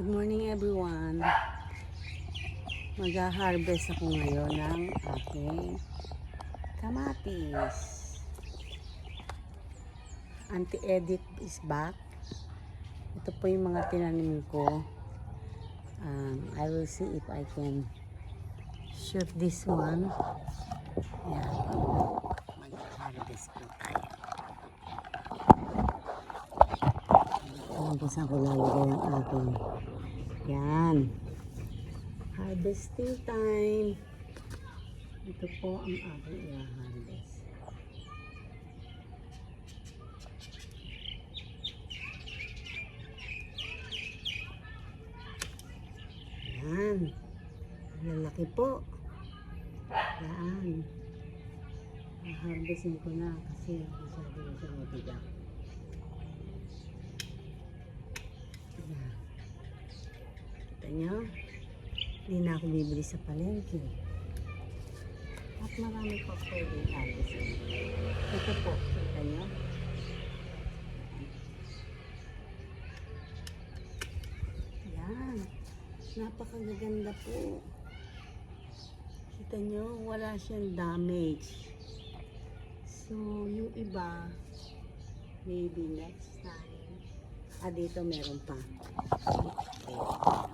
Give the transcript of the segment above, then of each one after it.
Good morning everyone. Mag-harvest ako ngayon ng aking kamatis. Auntie Edith is back. Ito po yung mga tinanim ko. I will see if I can shoot this one. Yan. Mag-harvest po tayo. Saan ko lalagay ang aking. Yan. Harvesting time. Ito po ang aking i-harvest. Yan. Lalaki po. Yan. I-harvestin ko na kasi masyado na siya mabigat. Yan. Kita nyo? Hindi na ako bibili sa palengke. At marami pa pwedeng harvestin. Ito po, kita nyo? Yan. Napakagaganda po. Kita nyo, wala siyang damage. So, yung iba, maybe next time. Dito meron pa. Okay, meron pa.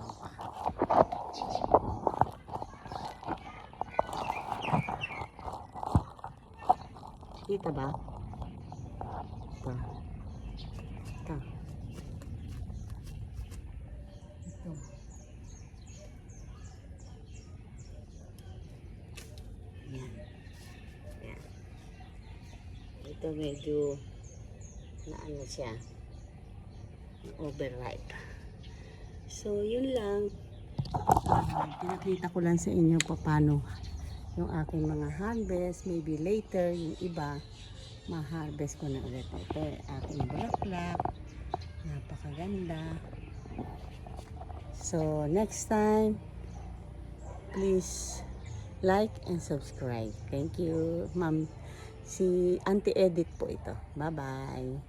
Kita ba? Ito. Ito. Ito. Yan. Yan. Ito medyo na ano siya. Overripe. So, yun lang. Pinakita ko lang sa inyo paano yung aking mga harvest. Maybe later, yung iba, ma-harvest ko na ulit. Ito, aking bulaklak. Napakaganda. So, next time, please like and subscribe. Thank you, ma'am. Si Auntie Edith po ito. Bye-bye.